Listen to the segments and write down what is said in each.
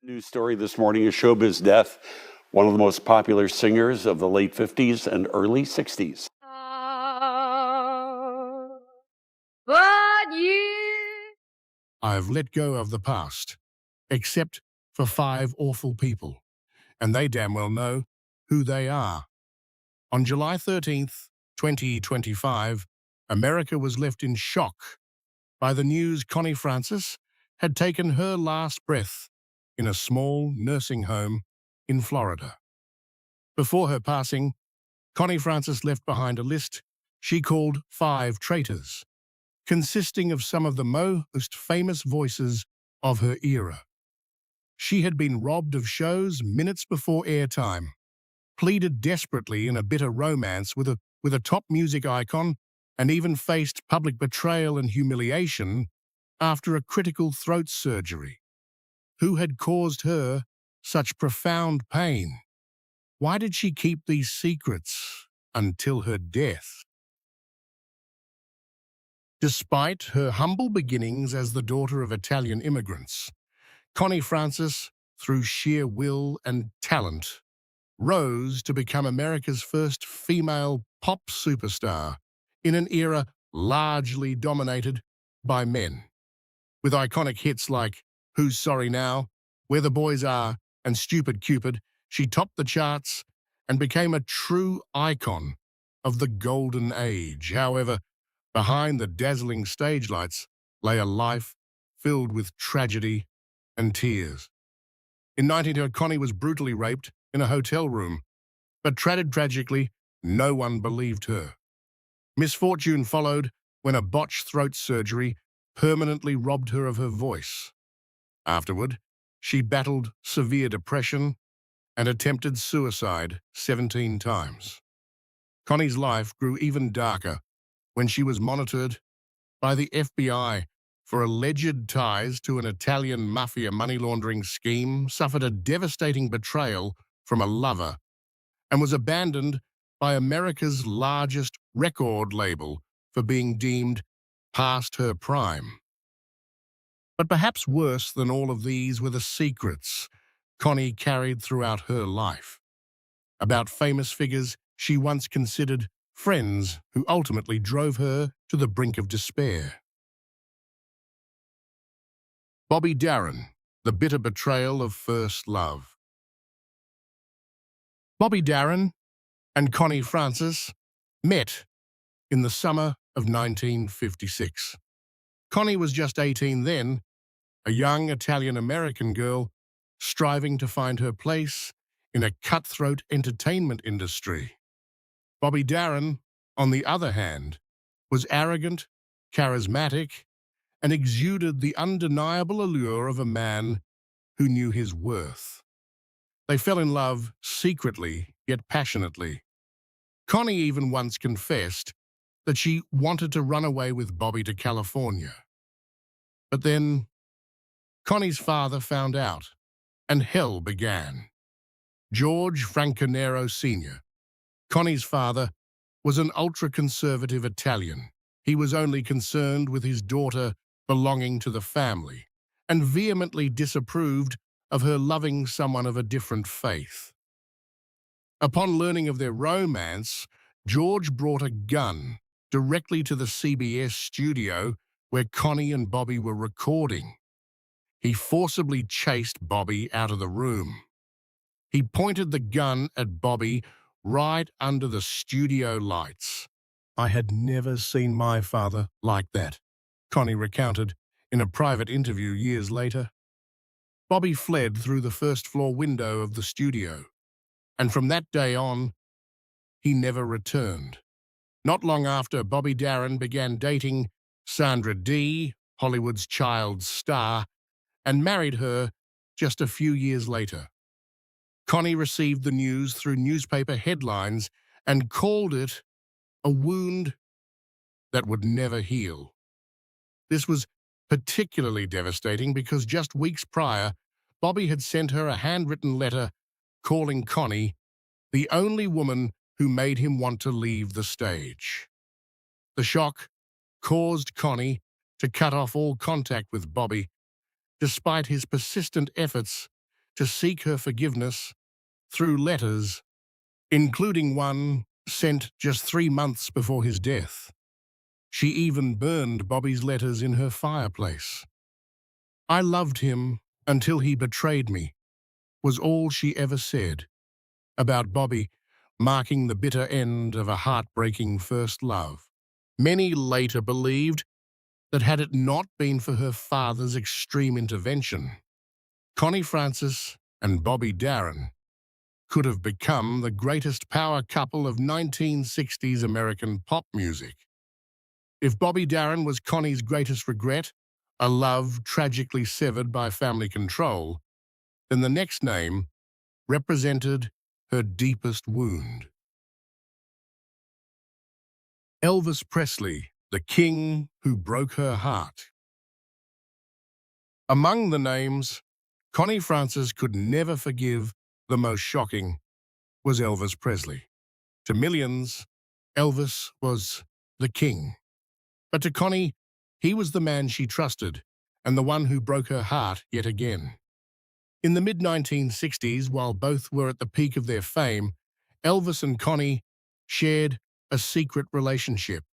News story this morning is showbiz death, one of the most popular singers of the late 50s and early 60s. But you. I've let go of the past, except for 5 awful people, and they damn well know who they are. On July 13th, 2025, America was left in shock by the news Connie Francis had taken her last breath in a small nursing home in Florida. Before her passing, Connie Francis left behind a list she called 5 traitors, consisting of some of the most famous voices of her era. She had been robbed of shows minutes before airtime, pleaded desperately in a bitter romance with a top music icon, and even faced public betrayal and humiliation after a critical throat surgery. Who had caused her such profound pain? Why did she keep these secrets until her death? Despite her humble beginnings as the daughter of Italian immigrants, Connie Francis, through sheer will and talent, rose to become America's first female pop superstar in an era largely dominated by men. With iconic hits like Who's Sorry Now, Where the Boys Are, and Stupid Cupid, she topped the charts and became a true icon of the golden age. However, behind the dazzling stage lights lay a life filled with tragedy and tears. In 1900, Connie was brutally raped in a hotel room, but tragically, no one believed her. Misfortune followed when a botched throat surgery permanently robbed her of her voice. Afterward, she battled severe depression and attempted suicide 17 times. Connie's life grew even darker when she was monitored by the FBI for alleged ties to an Italian mafia money laundering scheme, suffered a devastating betrayal from a lover, and was abandoned by America's largest record label for being deemed past her prime. But perhaps worse than all of these were the secrets Connie carried throughout her life, about famous figures she once considered friends who ultimately drove her to the brink of despair. Bobby Darin, the bitter betrayal of first love. Bobby Darin and Connie Francis met in the summer of 1956. Connie was just 18 then, a young Italian-American girl striving to find her place in a cutthroat entertainment industry. Bobby Darin, on the other hand, was arrogant, charismatic, and exuded the undeniable allure of a man who knew his worth. They fell in love secretly, yet passionately. Connie even once confessed that she wanted to run away with Bobby to California. But then, Connie's father found out, and hell began. George Franconero Sr., Connie's father, was an ultra-conservative Italian. He was only concerned with his daughter belonging to the family, and vehemently disapproved of her loving someone of a different faith. Upon learning of their romance, George brought a gun directly to the CBS studio where Connie and Bobby were recording. He forcibly chased Bobby out of the room. He pointed the gun at Bobby right under the studio lights. "I had never seen my father like that," Connie recounted in a private interview years later. Bobby fled through the first-floor window of the studio, and from that day on, he never returned. Not long after, Bobby Darin began dating Sandra Dee, Hollywood's child star, and married her just a few years later. Connie received the news through newspaper headlines and called it a wound that would never heal. This was particularly devastating because just weeks prior, Bobby had sent her a handwritten letter calling Connie the only woman who made him want to leave the stage. The shock caused Connie to cut off all contact with Bobby, despite his persistent efforts to seek her forgiveness through letters, including one sent just 3 months before his death. She even burned Bobby's letters in her fireplace. "I loved him until he betrayed me," was all she ever said about Bobby, marking the bitter end of a heartbreaking first love. Many later believed that had it not been for her father's extreme intervention, Connie Francis and Bobby Darin could have become the greatest power couple of 1960s American pop music. If Bobby Darin was Connie's greatest regret, a love tragically severed by family control, then the next name represented her deepest wound. Elvis Presley, the king who broke her heart. Among the names Connie Francis could never forgive, the most shocking was Elvis Presley. To millions, Elvis was the king. But to Connie, he was the man she trusted and the one who broke her heart yet again. In the mid-1960s, while both were at the peak of their fame, Elvis and Connie shared a secret relationship.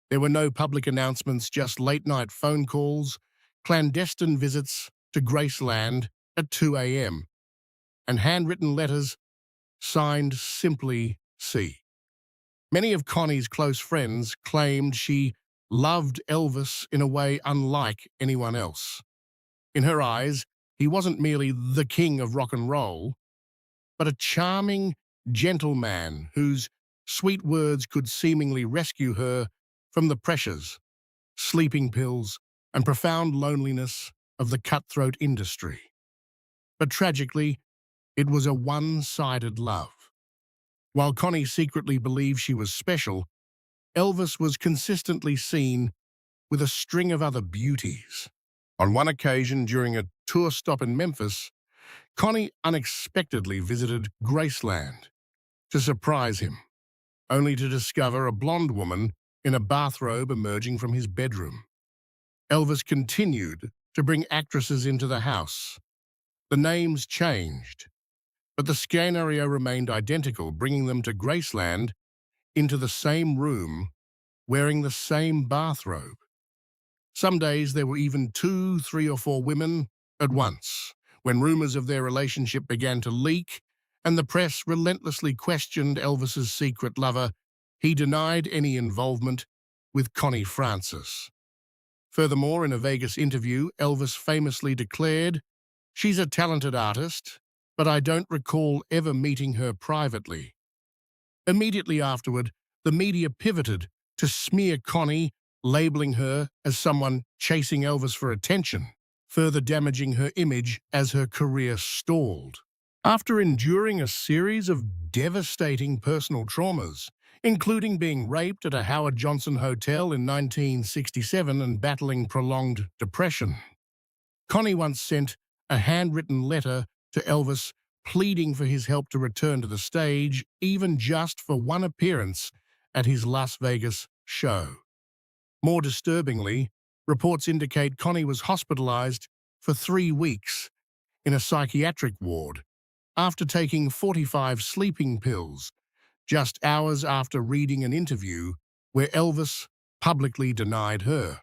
There were no public announcements, just late-night phone calls, clandestine visits to Graceland at 2 a.m., and handwritten letters signed simply C. Many of Connie's close friends claimed she loved Elvis in a way unlike anyone else. In her eyes, he wasn't merely the king of rock and roll, but a charming, gentle man whose sweet words could seemingly rescue her from the pressures, sleeping pills, and profound loneliness of the cutthroat industry. But tragically, it was a one-sided love. While Connie secretly believed she was special, Elvis was consistently seen with a string of other beauties. On one occasion, during a tour stop in Memphis, Connie unexpectedly visited Graceland to surprise him, only to discover a blonde woman in a bathrobe emerging from his bedroom. Elvis continued to bring actresses into the house. The names changed, but the scenario remained identical, bringing them to Graceland into the same room, wearing the same bathrobe. Some days there were even 2, 3, or 4 women at once. When rumors of their relationship began to leak and the press relentlessly questioned Elvis's secret lover, he denied any involvement with Connie Francis. Furthermore, in a Vegas interview, Elvis famously declared, "She's a talented artist, but I don't recall ever meeting her privately." Immediately afterward, the media pivoted to smear Connie, labeling her as someone chasing Elvis for attention, further damaging her image as her career stalled. After enduring a series of devastating personal traumas, including being raped at a Howard Johnson hotel in 1967 and battling prolonged depression, Connie once sent a handwritten letter to Elvis pleading for his help to return to the stage, even just for one appearance at his Las Vegas show. More disturbingly, reports indicate Connie was hospitalized for 3 weeks in a psychiatric ward after taking 45 sleeping pills, just hours after reading an interview where Elvis publicly denied her.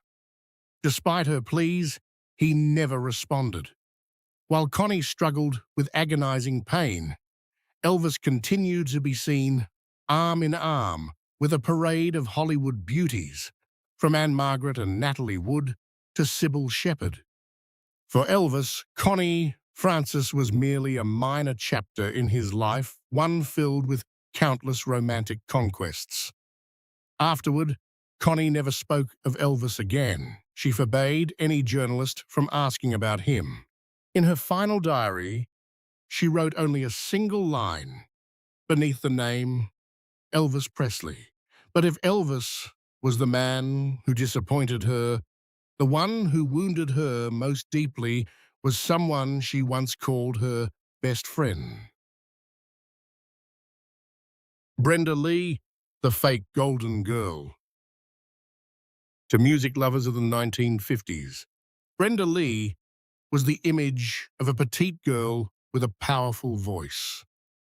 Despite her pleas, he never responded. While Connie struggled with agonizing pain, Elvis continued to be seen arm in arm with a parade of Hollywood beauties, from Anne Margaret and Natalie Wood to Sybil Shepherd. For Elvis, Connie Francis was merely a minor chapter in his life, one filled with countless romantic conquests. Afterward, Connie never spoke of Elvis again. She forbade any journalist from asking about him. In her final diary, she wrote only a single line beneath the name Elvis Presley. But if Elvis was the man who disappointed her, the one who wounded her most deeply was someone she once called her best friend. Brenda Lee, the fake golden girl. To music lovers of the 1950s, Brenda Lee was the image of a petite girl with a powerful voice.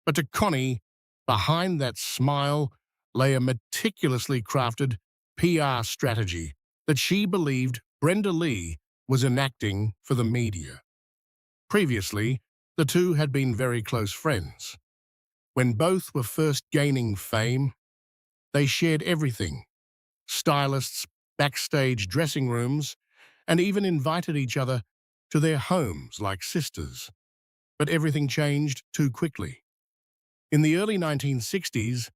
But to Connie, behind that smile lay a meticulously crafted PR strategy that she believed Brenda Lee was enacting for the media. Previously, the two had been very close friends. When both were first gaining fame, they shared everything: stylists, backstage dressing rooms, and even invited each other to their homes like sisters. But everything changed too quickly. In the early 1960s,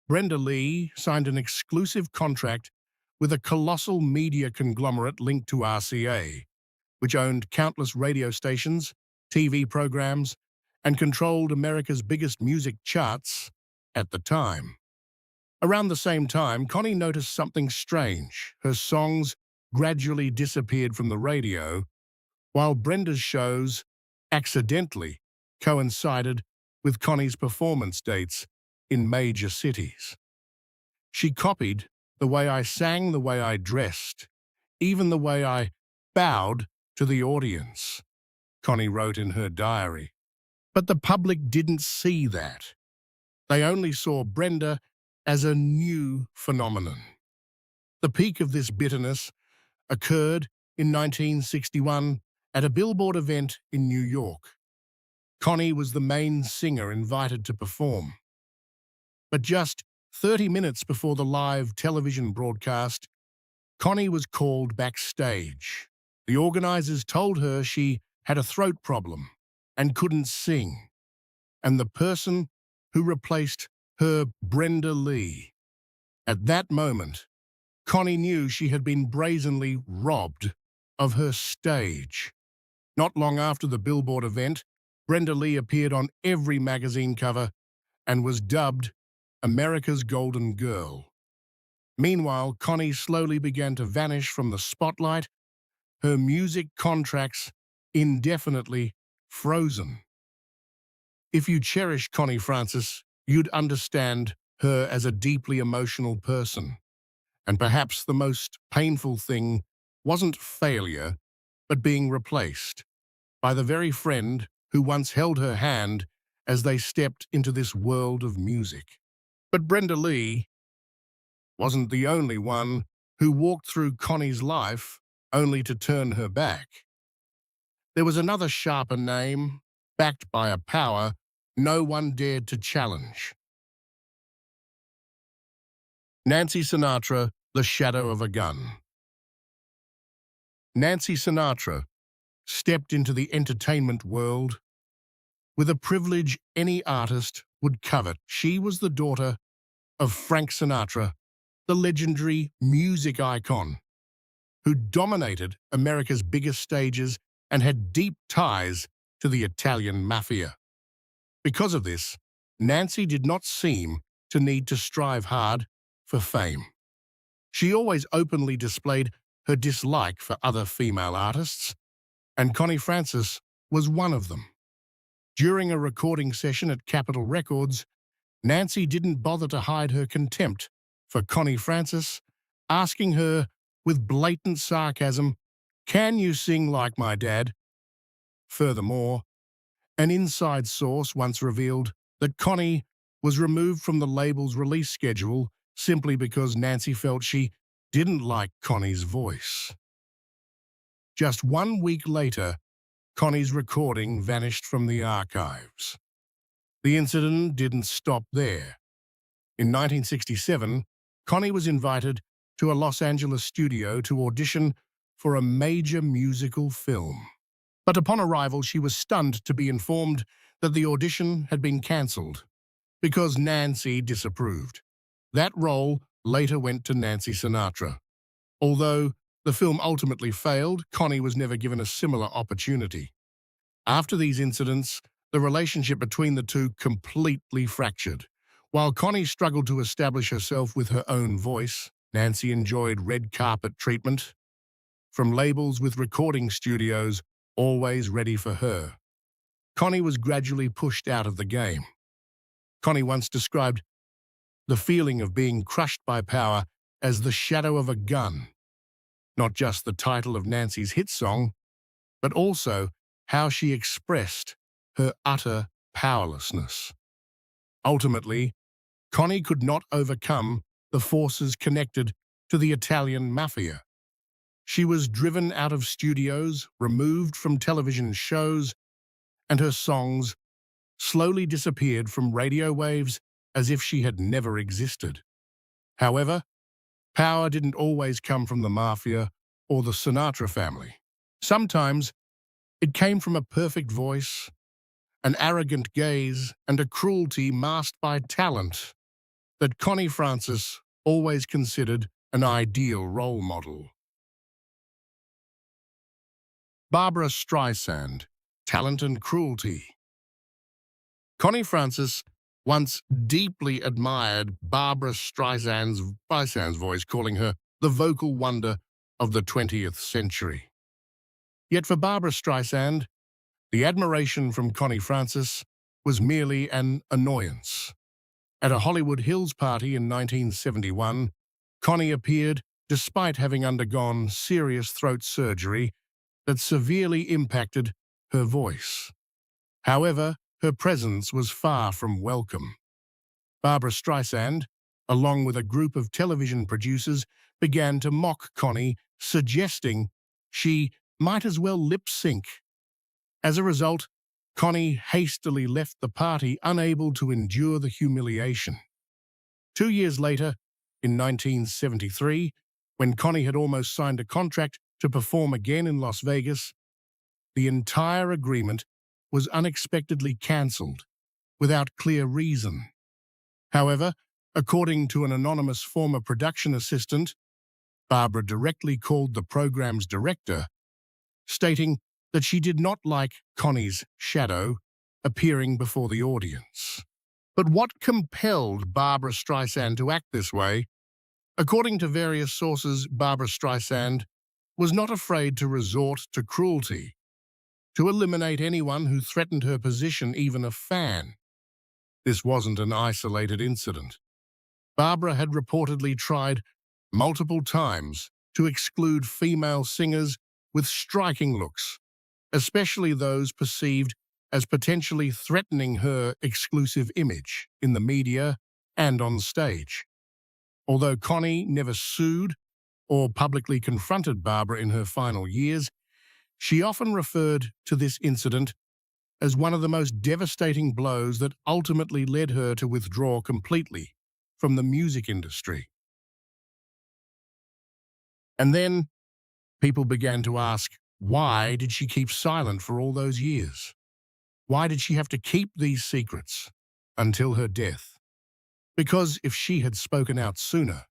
Brenda Lee signed an exclusive contract with a colossal media conglomerate linked to RCA, which owned countless radio stations, TV programs, and controlled America's biggest music charts at the time. Around the same time, Connie noticed something strange. Her songs gradually disappeared from the radio, while Brenda's shows accidentally coincided with Connie's performance dates in major cities. She copied the way I sang, the way I dressed, even the way I bowed to the audience, Connie wrote in her diary. But the public didn't see that. They only saw Brenda as a new phenomenon. The peak of this bitterness occurred in 1961 at a Billboard event in New York. Connie was the main singer invited to perform. But just 30 minutes before the live television broadcast, Connie was called backstage. The organizers told her she had a throat problem and couldn't sing, and the person who replaced her, Brenda Lee. At that moment, Connie knew she had been brazenly robbed of her stage. Not long after the Billboard event, Brenda Lee appeared on every magazine cover and was dubbed America's Golden Girl. Meanwhile, Connie slowly began to vanish from the spotlight, her music contracts indefinitely frozen. If you cherish Connie Francis, you'd understand her as a deeply emotional person. And perhaps the most painful thing wasn't failure, but being replaced by the very friend who once held her hand as they stepped into this world of music. But Brenda Lee wasn't the only one who walked through Connie's life only to turn her back. There was another sharper name, backed by a power no one dared to challenge. Nancy Sinatra, the shadow of a gun. Nancy Sinatra stepped into the entertainment world with a privilege any artist would covet. She was the daughter of Frank Sinatra, the legendary music icon, who dominated America's biggest stages and had deep ties to the Italian mafia. Because of this, Nancy did not seem to need to strive hard for fame. She always openly displayed her dislike for other female artists, and Connie Francis was one of them. During a recording session at Capitol Records, Nancy didn't bother to hide her contempt for Connie Francis, asking her with blatant sarcasm, "Can you sing like my dad?" Furthermore, an inside source once revealed that Connie was removed from the label's release schedule simply because Nancy felt she didn't like Connie's voice. Just 1 week later, Connie's recording vanished from the archives. The incident didn't stop there. In 1967, Connie was invited to a Los Angeles studio to audition for a major musical film. But upon arrival, she was stunned to be informed that the audition had been cancelled because Nancy disapproved. That role later went to Nancy Sinatra. Although the film ultimately failed, Connie was never given a similar opportunity. After these incidents, the relationship between the two completely fractured. While Connie struggled to establish herself with her own voice, Nancy enjoyed red carpet treatment from labels with recording studios always ready for her. Connie was gradually pushed out of the game. Connie once described the feeling of being crushed by power as the shadow of a gun. Not just the title of Nancy's hit song, but also how she expressed her utter powerlessness. Ultimately, Connie could not overcome the forces connected to the Italian mafia. She was driven out of studios, removed from television shows, and her songs slowly disappeared from radio waves as if she had never existed. However, power didn't always come from the mafia or the Sinatra family. Sometimes it came from a perfect voice, an arrogant gaze, and a cruelty masked by talent that Connie Francis always considered an ideal role model. Barbra Streisand, talent and cruelty. Connie Francis once deeply admired Barbra Streisand's voice, calling her the vocal wonder of the 20th century. Yet for Barbra Streisand, the admiration from Connie Francis was merely an annoyance. At a Hollywood Hills party in 1971, Connie appeared despite having undergone serious throat surgery that severely impacted her voice. However, her presence was far from welcome. Barbra Streisand, along with a group of television producers, began to mock Connie, suggesting she might as well lip-sync. As a result, Connie hastily left the party, unable to endure the humiliation. 2 years later, in 1973, when Connie had almost signed a contract to perform again in Las Vegas, the entire agreement was unexpectedly cancelled, without clear reason. However, according to an anonymous former production assistant, Barbra directly called the program's director, stating that she did not like Connie's shadow appearing before the audience. But what compelled Barbra Streisand to act this way? According to various sources, Barbra Streisand was not afraid to resort to cruelty, to eliminate anyone who threatened her position, even a fan. This wasn't an isolated incident. Barbra had reportedly tried multiple times to exclude female singers with striking looks, especially those perceived as potentially threatening her exclusive image in the media and on stage. Although Connie never sued or publicly confronted Barbra in her final years, she often referred to this incident as one of the most devastating blows that ultimately led her to withdraw completely from the music industry. And then people began to ask, why did she keep silent for all those years? Why did she have to keep these secrets until her death? Because if she had spoken out sooner,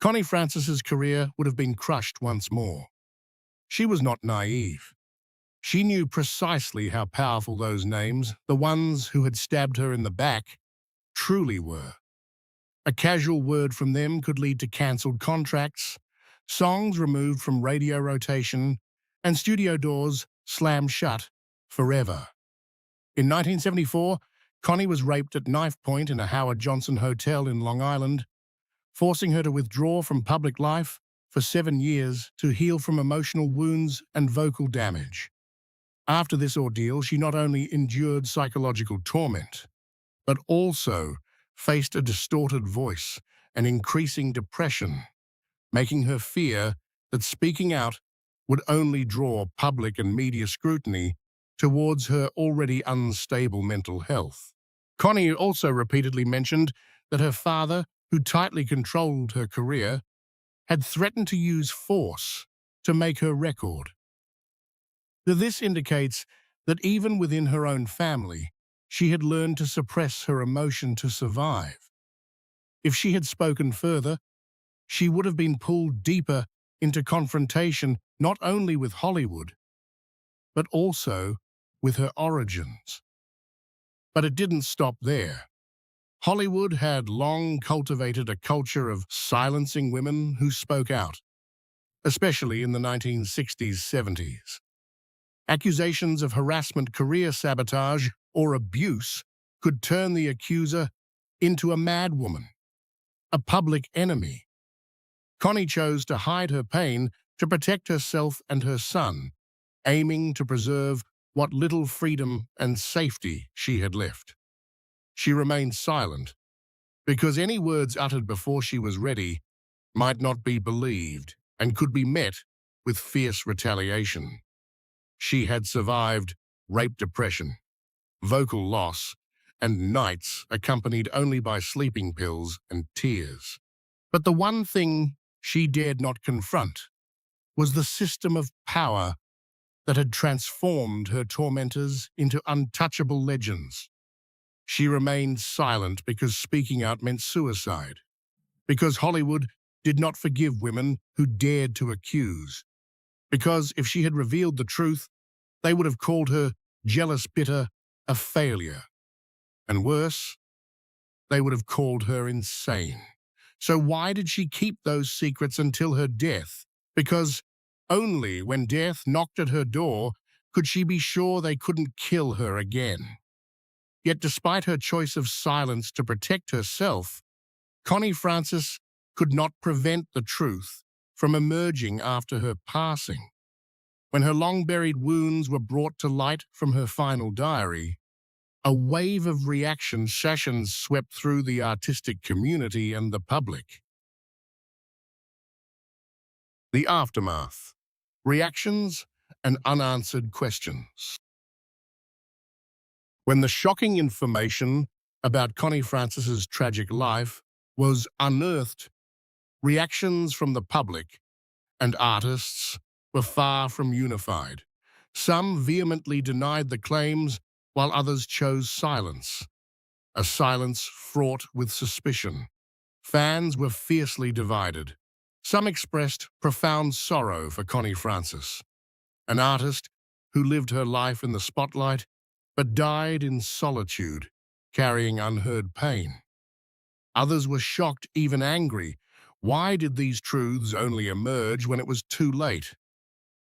Connie Francis's career would have been crushed once more. She was not naive. She knew precisely how powerful those names, the ones who had stabbed her in the back, truly were. A casual word from them could lead to cancelled contracts, songs removed from radio rotation, and studio doors slammed shut forever. In 1974, Connie was raped at knife point in a Howard Johnson hotel in Long Island, forcing her to withdraw from public life for 7 years to heal from emotional wounds and vocal damage. After this ordeal, she not only endured psychological torment, but also faced a distorted voice and increasing depression, making her fear that speaking out would only draw public and media scrutiny towards her already unstable mental health. Connie also repeatedly mentioned that her father, who tightly controlled her career, had threatened to use force to make her record. This indicates that even within her own family, she had learned to suppress her emotion to survive. If she had spoken further, she would have been pulled deeper into confrontation not only with Hollywood, but also with her origins. But it didn't stop there. Hollywood had long cultivated a culture of silencing women who spoke out, especially in the 1960s-70s. Accusations of harassment, career sabotage, or abuse could turn the accuser into a madwoman, a public enemy. Connie chose to hide her pain to protect herself and her son, aiming to preserve what little freedom and safety she had left. She remained silent, because any words uttered before she was ready might not be believed and could be met with fierce retaliation. She had survived rape depression, vocal loss, and nights accompanied only by sleeping pills and tears. But the one thing she dared not confront was the system of power that had transformed her tormentors into untouchable legends. She remained silent because speaking out meant suicide, because Hollywood did not forgive women who dared to accuse, because if she had revealed the truth, they would have called her jealous, bitter, a failure. And worse, they would have called her insane. So why did she keep those secrets until her death? Because only when death knocked at her door could she be sure they couldn't kill her again. Yet despite her choice of silence to protect herself, Connie Francis could not prevent the truth from emerging after her passing. When her long-buried wounds were brought to light from her final diary, a wave of reaction sessions swept through the artistic community and the public. The aftermath, reactions, and unanswered questions. When the shocking information about Connie Francis's tragic life was unearthed, reactions from the public and artists were far from unified. Some vehemently denied the claims, while others chose silence, a silence fraught with suspicion. Fans were fiercely divided. Some expressed profound sorrow for Connie Francis, an artist who lived her life in the spotlight but died in solitude, carrying unheard pain. Others were shocked, even angry. Why did these truths only emerge when it was too late?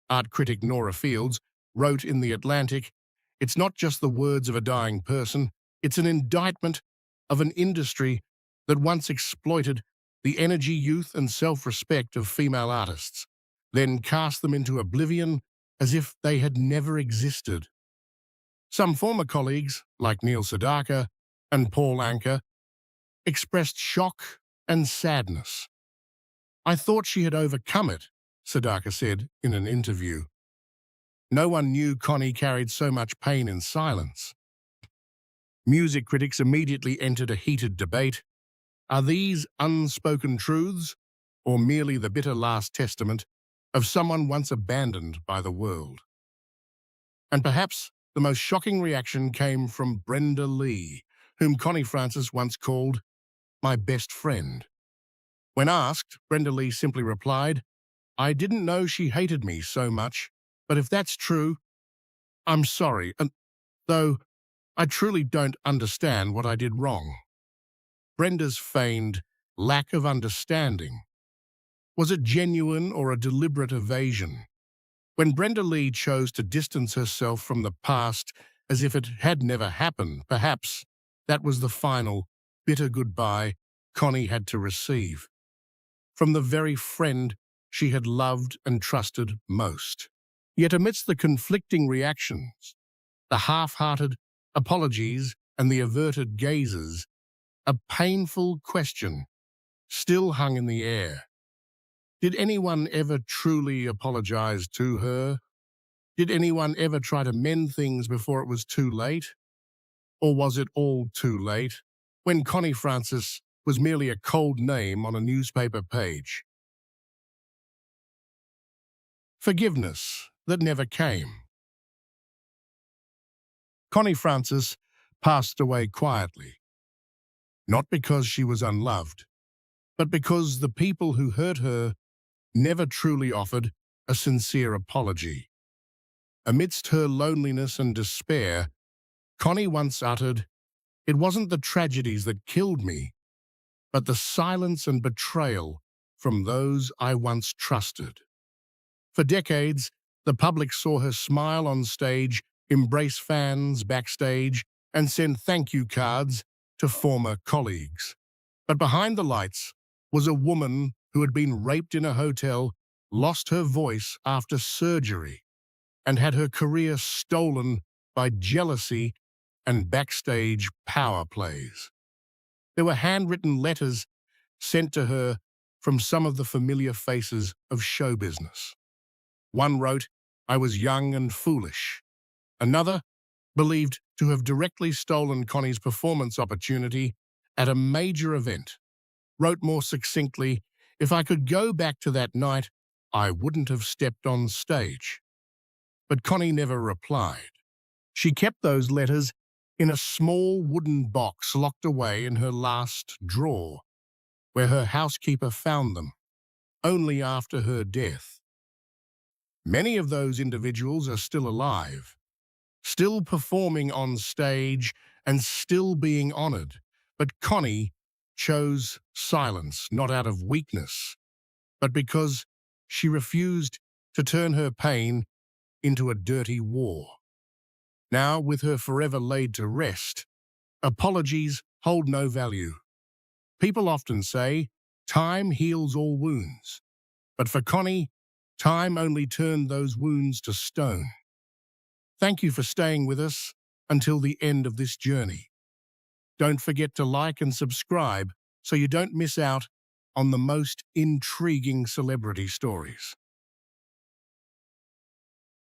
Art critic Nora Feuds wrote in The Atlantic, "It's not just the words of a dying person, it's an indictment of an industry that once exploited the energy, youth, and self-respect of female artists, then cast them into oblivion as if they had never existed." Some former colleagues, like Neil Sedaka and Paul Anka, expressed shock and sadness. "I thought she had overcome it," Sedaka said in an interview. "No one knew Connie carried so much pain in silence." Music critics immediately entered a heated debate. Are these unspoken truths, or merely the bitter last testament of someone once abandoned by the world? And perhaps the most shocking reaction came from Brenda Lee, whom Connie Francis once called "my best friend." When asked, Brenda Lee simply replied, "I didn't know she hated me so much, but if that's true, I'm sorry, and though I truly don't understand what I did wrong." Brenda's feigned lack of understanding. Was it genuine or a deliberate evasion? When Brenda Lee chose to distance herself from the past as if it had never happened, perhaps that was the final, bitter goodbye Connie had to receive from the very friend she had loved and trusted most. Yet amidst the conflicting reactions, the half-hearted apologies and the averted gazes, a painful question still hung in the air. Did anyone ever truly apologize to her? Did anyone ever try to mend things before it was too late? Or was it all too late, when Connie Francis was merely a cold name on a newspaper page? Forgiveness that never came. Connie Francis passed away quietly, not because she was unloved, but because the people who hurt her never truly offered a sincere apology. Amidst her loneliness and despair, Connie once uttered, "It wasn't the tragedies that killed me, but the silence and betrayal from those I once trusted." For decades, the public saw her smile on stage, embrace fans backstage, and send thank you cards to former colleagues. But behind the lights was a woman who had been raped in a hotel, lost her voice after surgery, and had her career stolen by jealousy and backstage power plays. There were handwritten letters sent to her from some of the familiar faces of show business. One wrote, "I was young and foolish." Another, believed to have directly stolen Connie's performance opportunity at a major event, wrote more succinctly, "If I could go back to that night, I wouldn't have stepped on stage." But Connie never replied. She kept those letters in a small wooden box locked away in her last drawer, where her housekeeper found them, only after her death. Many of those individuals are still alive, still performing on stage and still being honored. But Connie chose silence, not out of weakness, but because she refused to turn her pain into a dirty war. Now, with her forever laid to rest, apologies hold no value. People often say, time heals all wounds. But for Connie, time only turned those wounds to stone. Thank you for staying with us until the end of this journey. Don't forget to like and subscribe so you don't miss out on the most intriguing celebrity stories.